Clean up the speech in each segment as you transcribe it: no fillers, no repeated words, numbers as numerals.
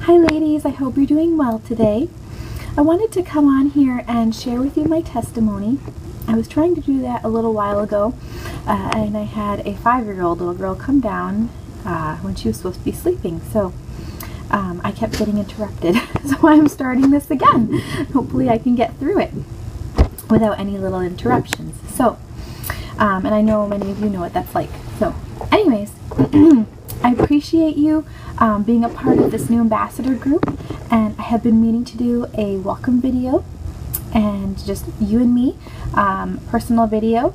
Hi ladies, I hope you're doing well today. I wanted to come on here and share with you my testimony. I was trying to do that a little while ago, and I had a 5-year-old little girl come down when she was supposed to be sleeping, so I kept getting interrupted. So I'm starting this again. Hopefully I can get through it without any little interruptions. So, and I know many of you know what that's like. So, anyways, I appreciate you being a part of this new ambassador group, and I have been meaning to do a welcome video and just you and me, personal video.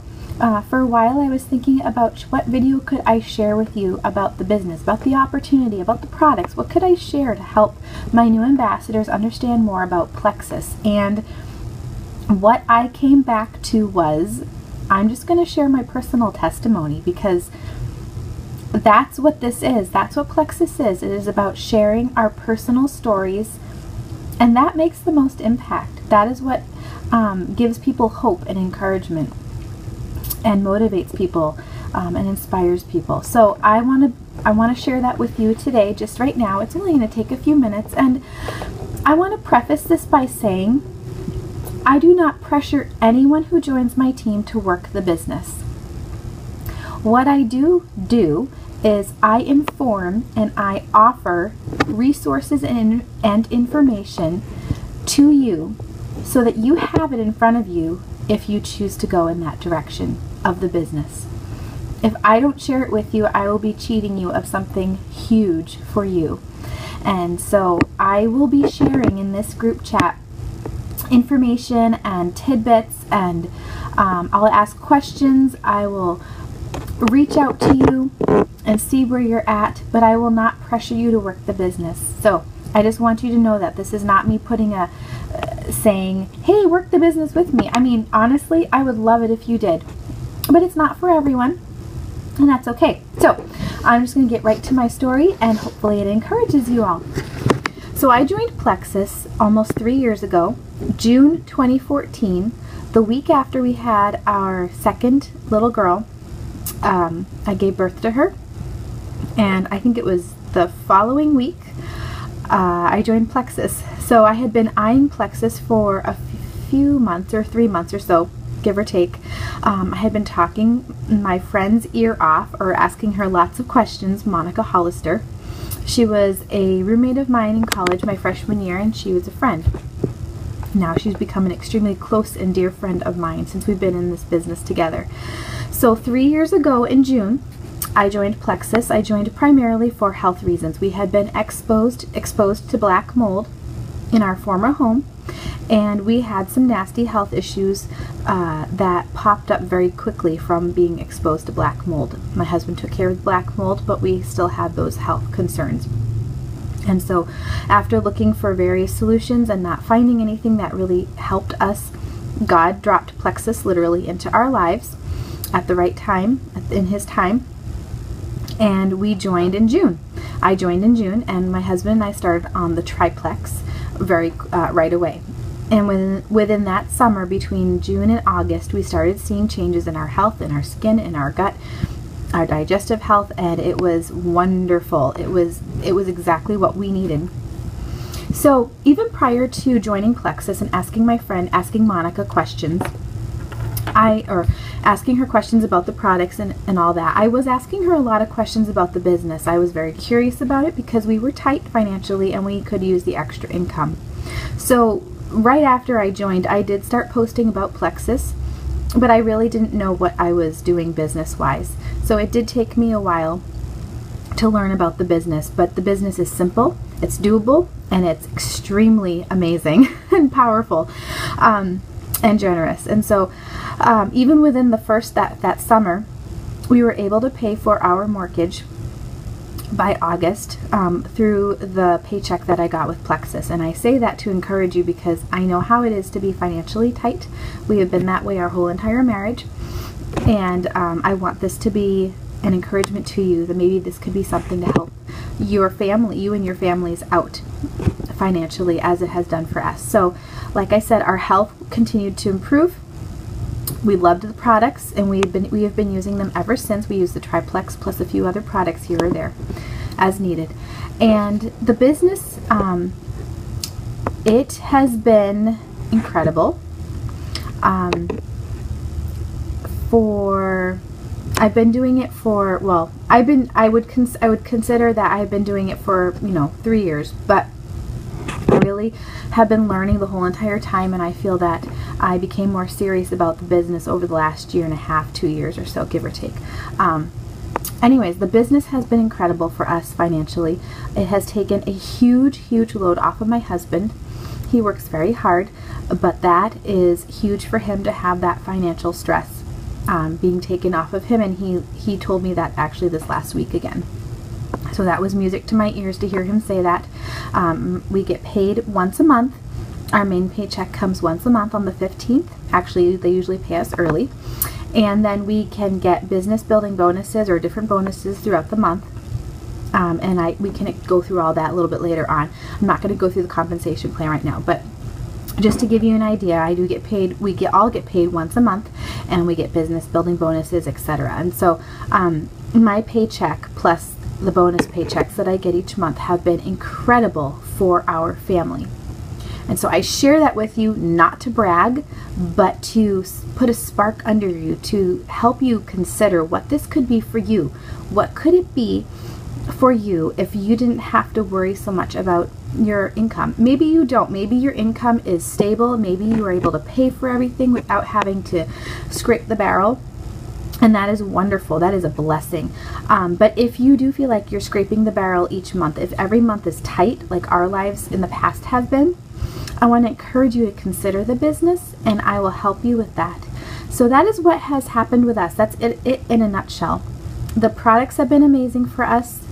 For a while I was thinking about what video could I share with you about the business, about the opportunity, about the products. What could I share to help my new ambassadors understand more about Plexus? And what I came back to was, I'm just going to share my personal testimony, because that's what this is. That's what Plexus is. It is about sharing our personal stories, and that makes the most impact. That is what gives people hope and encouragement and motivates people and inspires people. So I want to share that with you today, just right now. It's only going to take a few minutes, and I want to preface this by saying I do not pressure anyone who joins my team to work the business. What I do is I inform and I offer resources and information to you so that you have it in front of you if you choose to go in that direction of the business. If I don't share it with you, I will be cheating you of something huge for you. And so I will be sharing in this group chat information and tidbits, and I'll ask questions. I will reach out to you and see where you're at, but I will not pressure you to work the business. So I just want you to know that this is not me putting a saying, hey, work the business with me. I mean, honestly, I would love it if you did, but it's not for everyone, and that's okay. So I'm just going to get right to my story, and hopefully it encourages you all. So I joined Plexus almost 3 years ago, June 2014, the week after we had our second little girl. I gave birth to her, and I think it was the following week I joined Plexus. So I had been eyeing Plexus for a few months, or 3 months or so, give or take. I had been talking my friend's ear off, or asking her lots of questions, Monica Hollister. She was a roommate of mine in college my freshman year, and she was a friend. Now she's become an extremely close and dear friend of mine since we've been in this business together. So 3 years ago in June, I joined Plexus. I joined primarily for health reasons. We had been exposed to black mold in our former home, and we had some nasty health issues that popped up very quickly from being exposed to black mold. My husband took care of black mold, but we still had those health concerns. And so after looking for various solutions and not finding anything that really helped us, God dropped Plexus literally into our lives at the right time, in His time, and we joined in June. I joined in June, and my husband and I started on the triplex right away. And within that summer, between June and August, we started seeing changes in our health, in our skin, in our gut, our digestive health, and it was wonderful. It was exactly what we needed. So even prior to joining Plexus and asking Monica questions, asking her questions about the products and all that, I was asking her a lot of questions about the business. I was very curious about it because we were tight financially and we could use the extra income. So right after I joined, I did start posting about Plexus, but I really didn't know what I was doing business-wise. So it did take me a while to learn about the business, but the business is simple, it's doable, and it's extremely amazing and powerful and generous. And so even within the first, that summer, we were able to pay for our mortgage by August through the paycheck that I got with Plexus. And I say that to encourage you because I know how it is to be financially tight. We have been that way our whole entire marriage, and I want this to be an encouragement to you, that maybe this could be something to help your family, you and your families out financially, as it has done for us. So like I said, our health continued to improve. We loved the products, and we have been using them ever since. We use the triplex plus a few other products here or there. as needed. And the business, it has been incredible. I've been doing it for, well, I would consider that I've been doing it for, 3 years, but I really have been learning the whole entire time, and I feel that I became more serious about the business over the last 1.5 to 2 years or so, give or take. Anyways, the business has been incredible for us financially. It has taken a huge, huge load off of my husband. He works very hard, but that is huge for him to have that financial stress being taken off of him, and he told me that actually this last week again. So that was music to my ears to hear him say that. We get paid once a month. Our main paycheck comes once a month on the 15th. Actually, they usually pay us early. And then we can get business building bonuses or different bonuses throughout the month. And we can go through all that a little bit later on. I'm not going to go through the compensation plan right now, but just to give you an idea, I do get paid. We all get paid once a month, and we get business building bonuses, etc. And so my paycheck plus the bonus paychecks that I get each month have been incredible for our family. And so I share that with you, not to brag, but to put a spark under you, to help you consider what this could be for you. What could it be for you if you didn't have to worry so much about your income? Maybe you don't. Maybe your income is stable. Maybe you are able to pay for everything without having to scrape the barrel. And that is wonderful. That is a blessing. But if you do feel like you're scraping the barrel each month, if every month is tight, like our lives in the past have been, I want to encourage you to consider the business, and I will help you with that. So that is what has happened with us. That's it in a nutshell. The products have been amazing for us,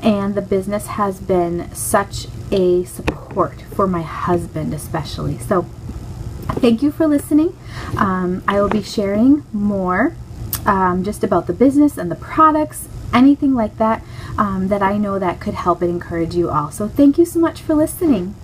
and the business has been such a support for my husband especially. So thank you for listening. I will be sharing more just about the business and the products, anything like that, that I know that could help and encourage you all. So thank you so much for listening.